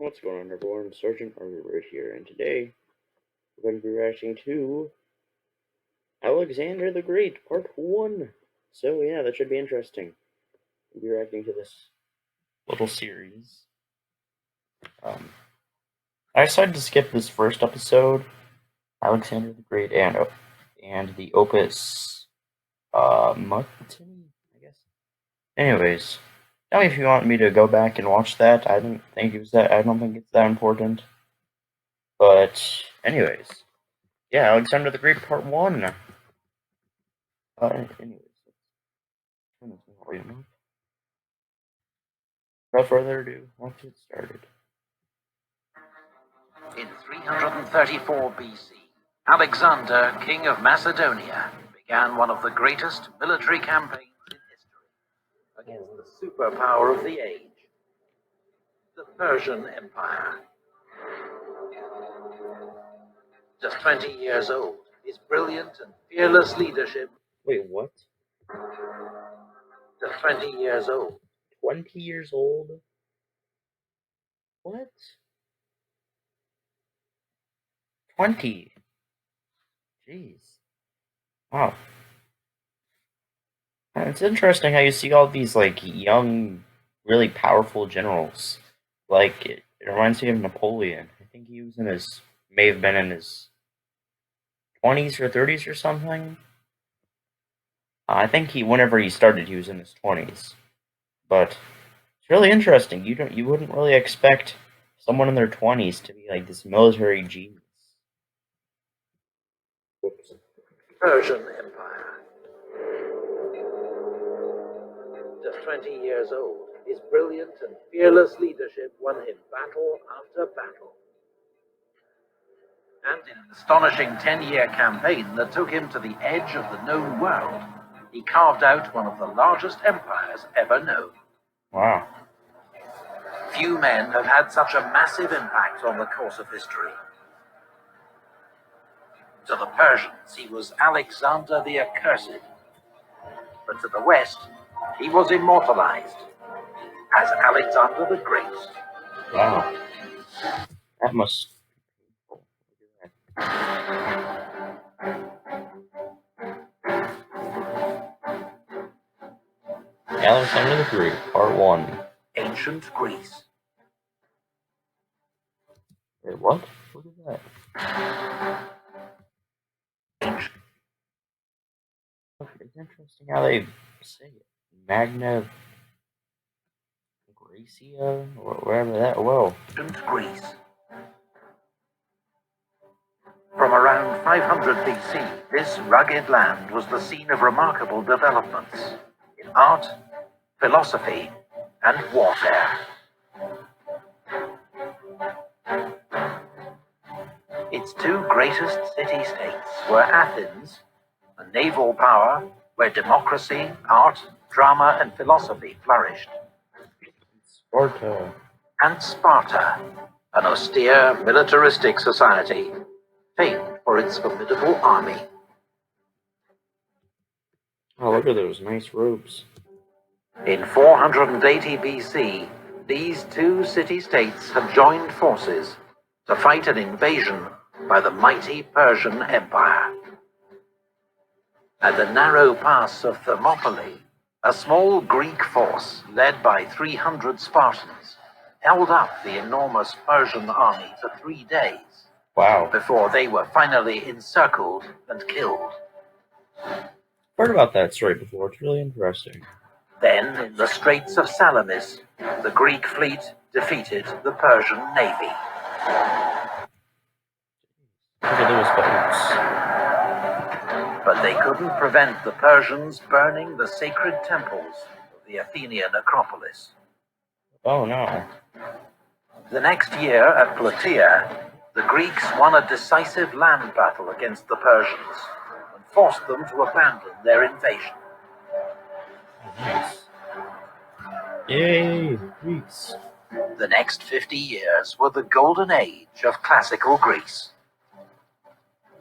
What's going on, everyone? Sergeant Armored here, and today we're going to be reacting to Alexander the Great, Part 1. So, yeah, that should be interesting. We'll be reacting to this little series. I decided to skip this first episode, Alexander the Great, and the Opus Martin, I guess. Anyways, tell me if you want me to go back and watch that. I don't think it's that important. But, anyways, yeah, Alexander the Great Part 1. Anyways, let's turn this volume up. Without further ado, let's get started. In 334 BC, Alexander, king of Macedonia, began one of the greatest military campaigns in history against the superpower of the age, the Persian Empire. Just 20 years old, his brilliant and fearless leadership... Wait, what? Just 20 years old. 20 years old? What? 20? Jeez. Wow. It's interesting how you see all these, young, really powerful generals. It reminds me of Napoleon. I think he was may have been in his 20s or 30s or something. I think whenever he started, he was in his 20s. But it's really interesting. You wouldn't really expect someone in their 20s to be like this military genius. Whoops. Persian Empire. Just 20 years old, his brilliant and fearless leadership won him battle after battle. And in an astonishing 10-year campaign that took him to the edge of the known world, he carved out one of the largest empires ever known. Wow. Few men have had such a massive impact on the course of history. To the Persians, he was Alexander the Accursed. But to the West, he was immortalized as Alexander the Great. Wow. That must... Alexander the Great, Part 1. Ancient Greece. Wait, what? What is that? It's interesting how they say it. Magna Graecia, or wherever that. Whoa. Ancient Greece. From around 500 BC, this rugged land was the scene of remarkable developments in art, philosophy, and warfare. Its two greatest city-states were Athens, a naval power where democracy, art, drama, and philosophy flourished, Sparta. and Sparta, an austere, militaristic society famed for its formidable army. Oh, look at those nice robes. In 480 BC, these two city-states had joined forces to fight an invasion by the mighty Persian Empire. At the narrow pass of Thermopylae, a small Greek force led by 300 Spartans held up the enormous Persian army for 3 days. Wow. Before they were finally encircled and killed. Heard about that story before. It's really interesting. Then, in the Straits of Salamis, the Greek fleet defeated the Persian navy. Look at those boats. But they couldn't prevent the Persians burning the sacred temples of the Athenian Acropolis. Oh no. The next year at Plataea, the Greeks won a decisive land battle against the Persians and forced them to abandon their invasion. Nice. Yay, Greeks. The next 50 years were the golden age of classical Greece.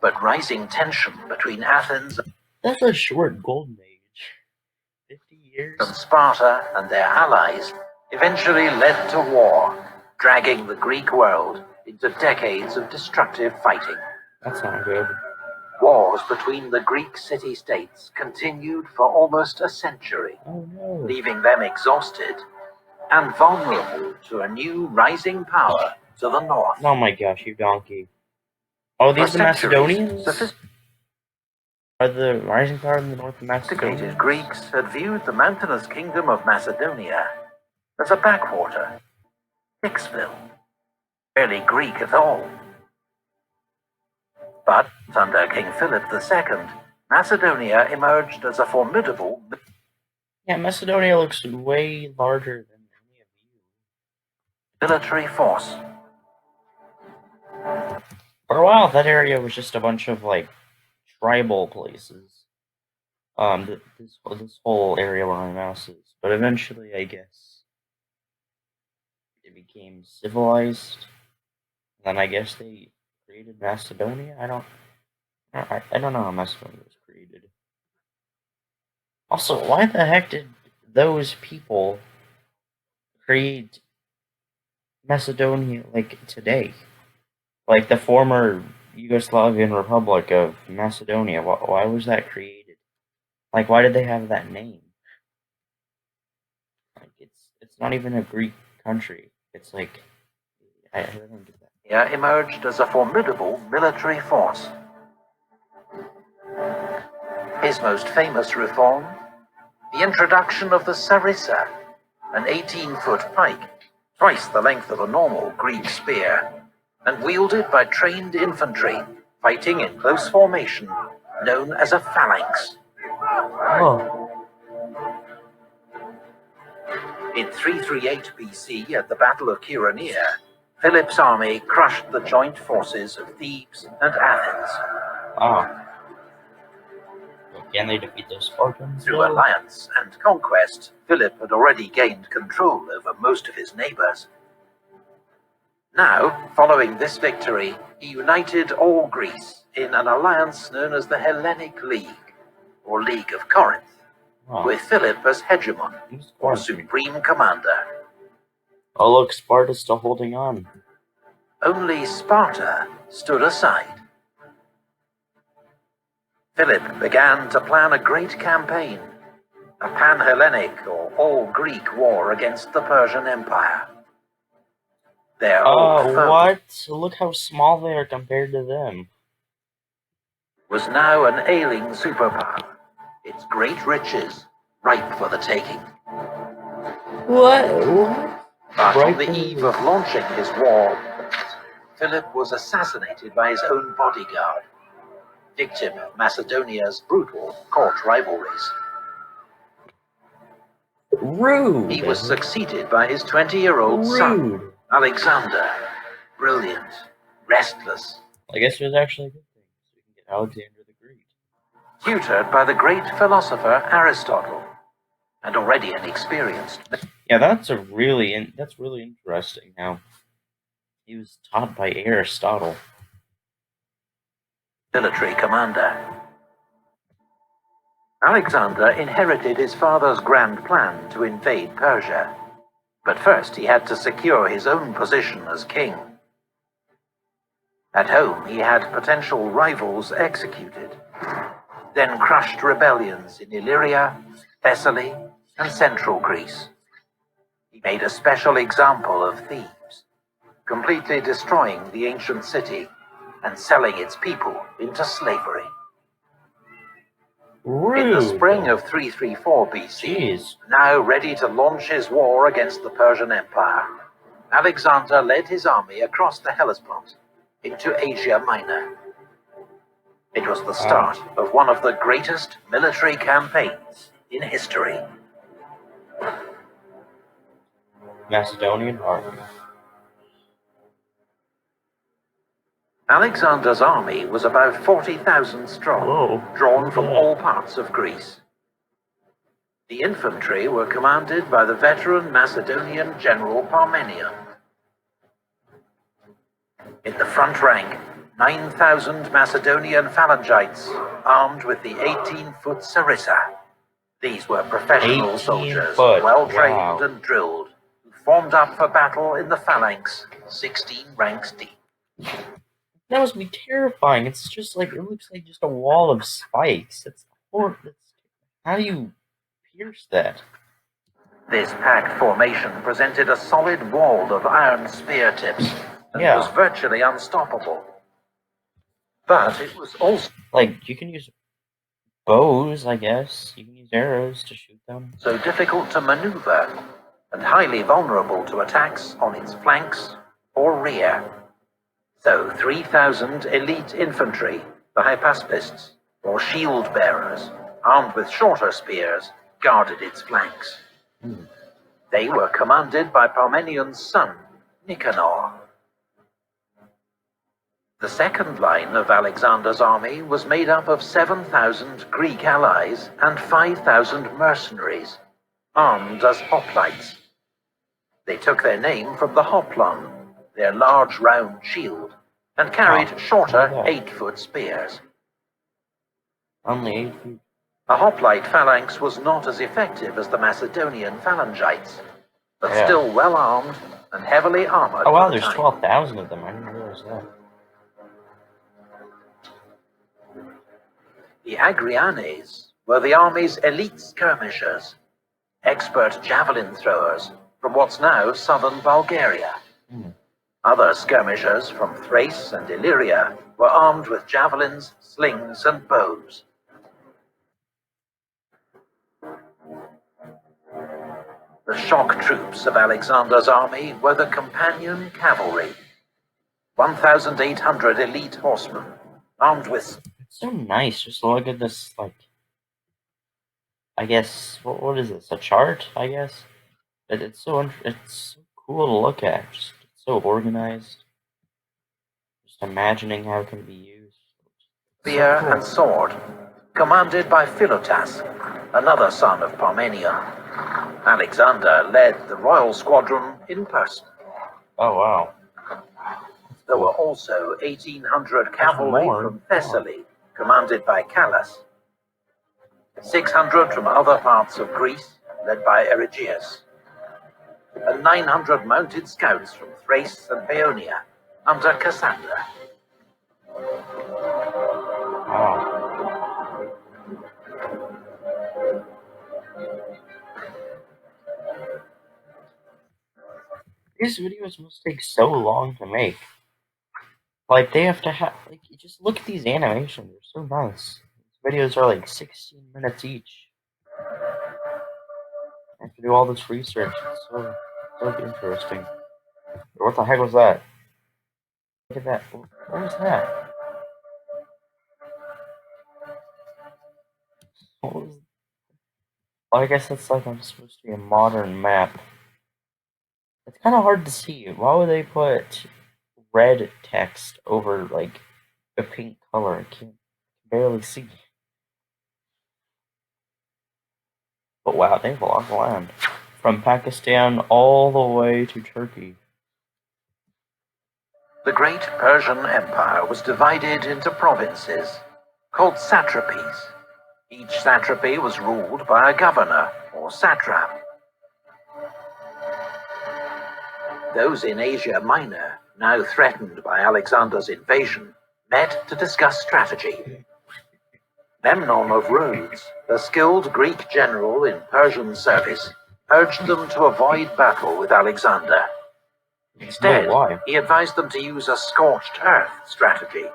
But rising tension between Athens That's a short golden age. 50 years? and Sparta and their allies eventually led to war dragging the Greek world into decades of destructive fighting. That's not good. Wars between the Greek city-states continued for almost a century, Oh no. leaving them exhausted and vulnerable to a new rising power to the north. Oh my gosh, you donkey. Oh, these are the Macedonians? Are the rising power in the north of Macedonia? Sophisticated Greeks had viewed the mountainous kingdom of Macedonia as a backwater, Hicksville, barely Greek at all. But under King Philip II, Macedonia emerged as a formidable... Yeah, Macedonia looks way larger than any of you. ...military force. For a while, that area was just a bunch of, like, tribal places. This whole area where my mouse is. But eventually, I guess, it became civilized. Then I guess they created Macedonia? I don't know how Macedonia was created. Also, why the heck did those people create Macedonia, like, today? Like, the former Yugoslavian Republic of Macedonia, why was that created? Like, why did they have that name? Like, it's not even a Greek country. It's like, I don't get that. Yeah, emerged as a formidable military force. His most famous reform, the introduction of the sarissa, an 18-foot pike, twice the length of a normal Greek spear, and wielded by trained infantry fighting in close formation, known as a phalanx. Oh. In 338 BC, at the Battle of Chaeronea, Philip's army crushed the joint forces of Thebes and Athens. Wow. But can they defeat those Spartans? Through alliance and conquest, Philip had already gained control over most of his neighbors. Now, following this victory, he united all Greece in an alliance known as the Hellenic League, or League of Corinth, with Philip as hegemon, or supreme commander. Oh look, Sparta's still holding on. Only Sparta stood aside. Philip began to plan a great campaign, a pan-Hellenic or all-Greek war against the Persian Empire. Their old foe what? Look how small they are compared to them. Was now an ailing superpower, its great riches ripe for the taking. What? But on the eve of launching his war, Philip was assassinated by his own bodyguard, victim of Macedonia's brutal court rivalries. Rude. He was succeeded by his 20-year-old son, Alexander. Brilliant, restless. I guess it was actually a good thing, so we can get Alexander the Great. Tutored by the great philosopher Aristotle, and already an experienced... Yeah, that's really interesting how he was taught by Aristotle. Military commander. Alexander inherited his father's grand plan to invade Persia, but first he had to secure his own position as king. At home, he had potential rivals executed, then crushed rebellions in Illyria, Thessaly, and central Greece. He made a special example of Thebes, completely destroying the ancient city and selling its people into slavery. Rude. In the spring of 334 BC, now ready to launch his war against the Persian Empire, Alexander led his army across the Hellespont into Asia Minor. It was the start of one of the greatest military campaigns in history. Macedonian army. Alexander's army was about 40,000 strong, drawn from all parts of Greece. The infantry were commanded by the veteran Macedonian general Parmenion. In the front rank, 9,000 Macedonian phalangites armed with the 18-foot sarissa. These were professional soldiers, well-trained and drilled, who formed up for battle in the phalanx, 16 ranks deep. That must be terrifying. It's just like, it looks like just a wall of spikes. It's horrible. How do you pierce that? This packed formation presented a solid wall of iron spear tips and was virtually unstoppable. But it was also... Like, you can use bows, I guess. You can use arrows to shoot them. So difficult to maneuver and highly vulnerable to attacks on its flanks or rear. So 3,000 elite infantry, the hypaspists, or shield bearers, armed with shorter spears, guarded its flanks. They were commanded by Parmenian's son, Nicanor. The second line of Alexander's army was made up of 7,000 Greek allies and 5,000 mercenaries, armed as hoplites. They took their name from the hoplon, their large round shield, and carried shorter 8-foot spears. Only 8 feet. A hoplite phalanx was not as effective as the Macedonian phalangites, but still well armed and heavily armored. Oh wow, there's 12,000 of them. I didn't realize that. The Agrianes were the army's elite skirmishers, expert javelin throwers from what's now southern Bulgaria. Other skirmishers from Thrace and Illyria were armed with javelins, slings, and bows. The shock troops of Alexander's army were the companion cavalry, 1,800 elite horsemen, armed with... It's so nice just to look at this, like, I guess, what is this, a chart, I guess? It's so cool to look at, just it's so organized. Just imagining how it can be used. Spear and sword, commanded by Philotas, another son of Parmenion. Alexander led the royal squadron in person. Oh, wow. There were also 1,800 cavalry from Thessaly, commanded by Callas. 600 from other parts of Greece, led by Erigyeus. And 900 mounted scouts from Thrace and Paeonia, under Cassander. Wow. These videos must take so long to make. Like, they have to have, like, you just look at these animations, they're so nice. These videos are like 16 minutes each. I have to do all this research, it's so interesting. What the heck was that? Look at that, what was that? What was... Well, I guess it's like I'm supposed to be a modern map. It's kind of hard to see. Why would they put red text over, like, a pink color? I can't barely see. But wow, they have a lot of land. From Pakistan all the way to Turkey. The great Persian Empire was divided into provinces, called satrapies. Each satrapy was ruled by a governor, or satrap. Those in Asia Minor, now threatened by Alexander's invasion, met to discuss strategy. Memnon of Rhodes, a skilled Greek general in Persian service, urged them to avoid battle with Alexander. Instead, he advised them to use a scorched earth strategy,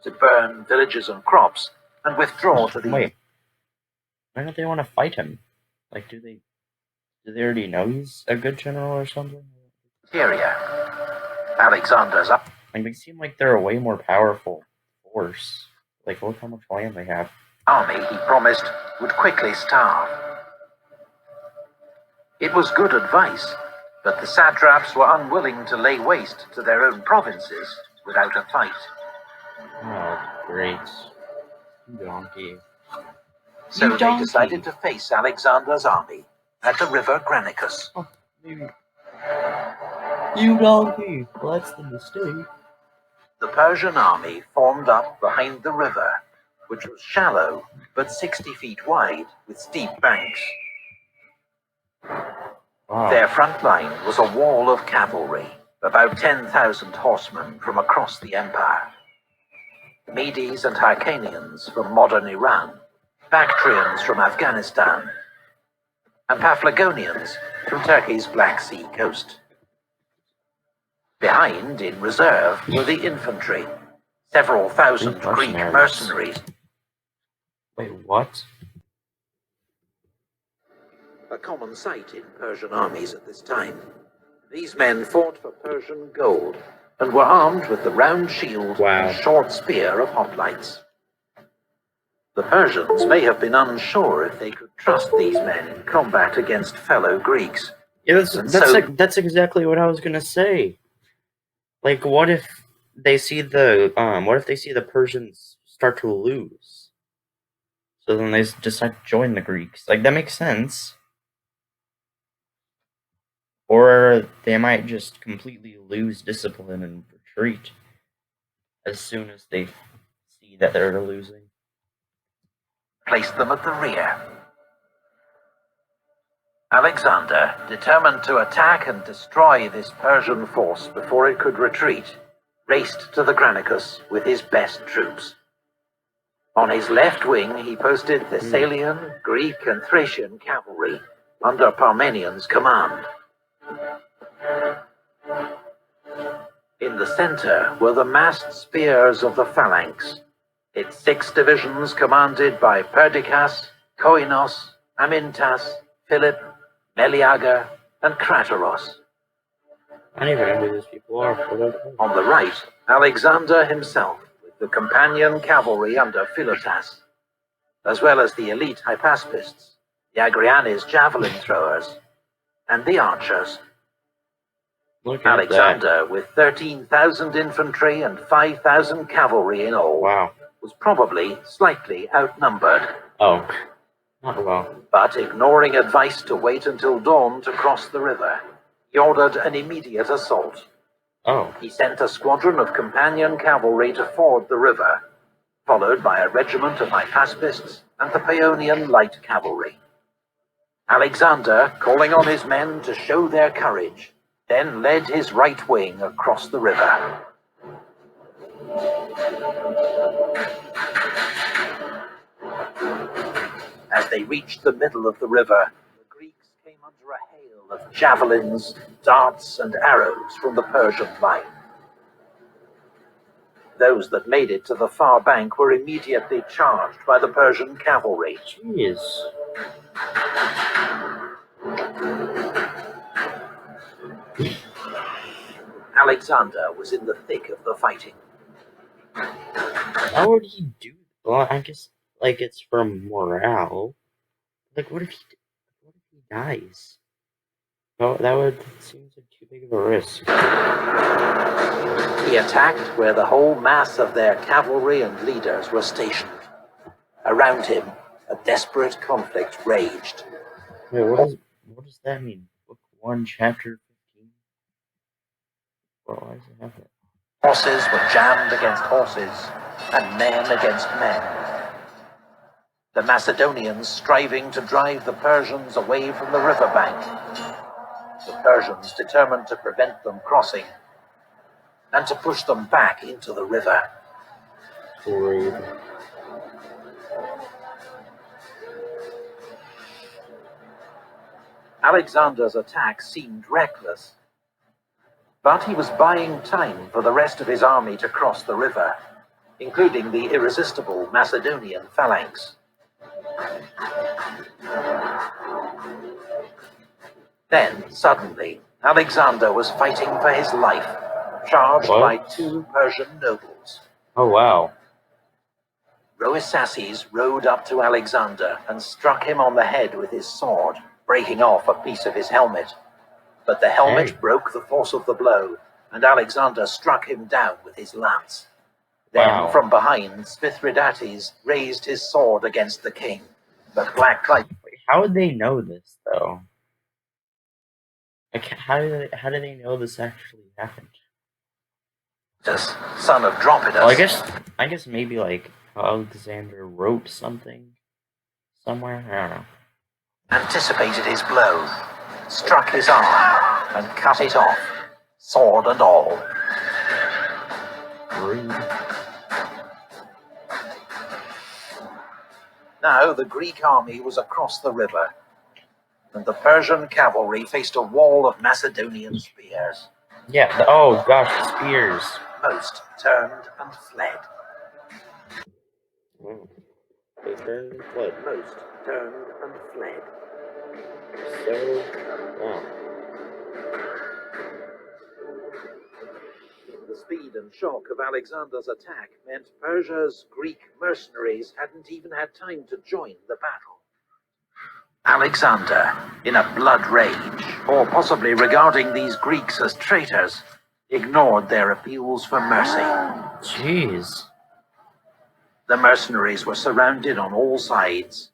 to burn villages and crops and withdraw to the... Wait, why don't they want to fight him? Like, do they already know he's a good general or something? Syria. Alexander's up. Like, they seem like they're a way more powerful force. Like, look how much land they have. Army, he promised, would quickly starve. It was good advice, but the satraps were unwilling to lay waste to their own provinces without a fight. Oh, great. Donkey. So they decided to face Alexander's army at the River Granicus. Oh, maybe. You donkey! Well, that's the mistake. The Persian army formed up behind the river, which was shallow but 60 feet wide with steep banks. Wow. Their front line was a wall of cavalry, about 10,000 horsemen from across the empire. Medes and Hyrcanians from modern Iran, Bactrians from Afghanistan, and Paphlagonians from Turkey's Black Sea coast. Behind, in reserve, were the infantry, several thousand Greek mercenaries. Wait, what? A common sight in Persian armies at this time. These men fought for Persian gold and were armed with the round shield and short spear of hoplites. The Persians may have been unsure if they could trust these men in combat against fellow Greeks. Yeah, that's exactly what I was gonna say. Like, what if they see the Persians start to lose? So then they decide to join the Greeks. Like, that makes sense. Or they might just completely lose discipline and retreat as soon as they see that they're losing. Placed them at the rear. Alexander, determined to attack and destroy this Persian force before it could retreat, raced to the Granicus with his best troops. On his left wing, he posted Thessalian, Greek, and Thracian cavalry under Parmenian's command. In the center were the massed spears of the phalanx, its 6 divisions commanded by Perdiccas, Koinos, Amintas, Philip, Meleager, and Crateros. I don't even know who these people are. On the right, Alexander himself, with the companion cavalry under Philotas, as well as the elite hypaspists, the Agrianes javelin throwers, and the archers. Alexander, with 13,000 infantry and 5,000 cavalry in all, was probably slightly outnumbered. Oh, not well. But ignoring advice to wait until dawn to cross the river, he ordered an immediate assault. Oh. He sent a squadron of companion cavalry to ford the river, followed by a regiment of hypaspists and the Paeonian light cavalry. Alexander, calling on his men to show their courage, then led his right wing across the river. As they reached the middle of the river, the Greeks came under a hail of javelins, darts, and arrows from the Persian line. Those that made it to the far bank were immediately charged by the Persian cavalry. Jeez. Alexander was in the thick of the fighting. How would he do? Well, I guess, like, it's for morale. Like, what if he dies? No, that would seem like too big of a risk. He attacked where the whole mass of their cavalry and leaders were stationed. Around him, a desperate conflict raged. Wait, what does that mean? Book 1, Chapter 15? Well, why does it have that? Horses were jammed against horses, and men against men. The Macedonians striving to drive the Persians away from the riverbank. The Persians determined to prevent them crossing, and to push them back into the river. Great. Alexander's attack seemed reckless, but he was buying time for the rest of his army to cross the river, including the irresistible Macedonian phalanx. Then, suddenly, Alexander was fighting for his life, charged by 2 Persian nobles. Oh, wow. Roesaces rode up to Alexander and struck him on the head with his sword, breaking off a piece of his helmet. But the helmet broke the force of the blow, and Alexander struck him down with his lance. Then, from behind, Mithridates raised his sword against the king. But Black Knight... How would they know this, though? Like, how do they know this actually happened? Son of Dropidus. Well, I guess maybe, like, Alexander wrote something somewhere. I don't know. Anticipated his blow struck his arm and cut it off, sword and all. Rude. Now the Greek army was across the river, and the Persian cavalry faced a wall of Macedonian spears. Yeah, oh gosh, the spears. Most turned and fled. Wow. They turned and fled. Most turned and fled. So, wow. The speed and shock of Alexander's attack meant Persia's Greek mercenaries hadn't even had time to join the battle. Alexander, in a blood rage, or possibly regarding these Greeks as traitors, ignored their appeals for mercy. Jeez. The mercenaries were surrounded on all sides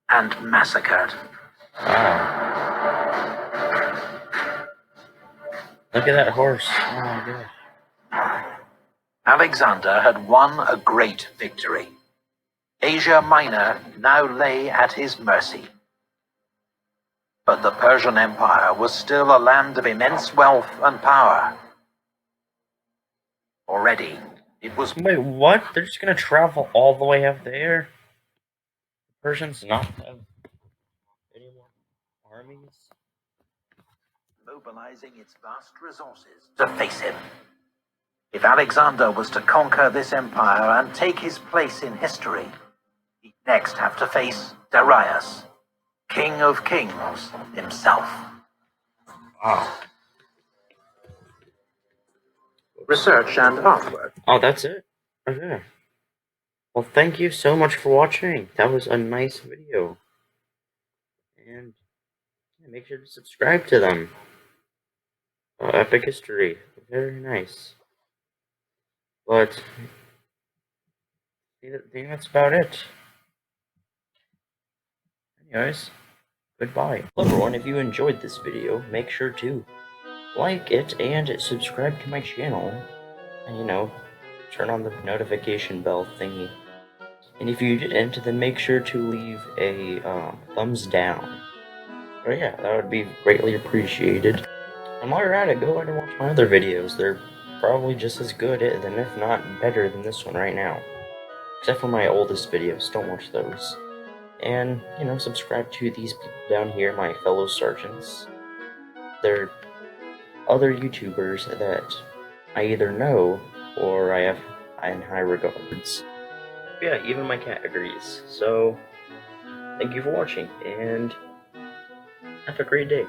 and massacred. Wow. Look at that horse. Oh my gosh. Alexander had won a great victory. Asia Minor now lay at his mercy. But the Persian Empire was still a land of immense wealth and power. Already, it was... Wait, what? They're just gonna travel all the way up there? The Persians not have any more armies? mobilizing its vast resources to face him. If Alexander was to conquer this empire and take his place in history, he'd next have to face Darius, King of Kings himself. Wow. Research and artwork. Oh, that's it? Okay. Well, thank you so much for watching. That was a nice video. And yeah, make sure to subscribe to them. Epic History. Very nice. But I think that's about it. Anyways, goodbye. Hello everyone, if you enjoyed this video, make sure to like it and subscribe to my channel. And turn on the notification bell thingy. And if you didn't, then make sure to leave a thumbs down. But yeah, that would be greatly appreciated. And while you're at it, go ahead and watch my other videos. They're probably just as good, and if not better than this one right now. Except for my oldest videos, don't watch those. And, subscribe to these people down here, my fellow sergeants. They're other YouTubers that I either know or I have in high regards. Yeah, even my cat agrees. So, thank you for watching, and have a great day.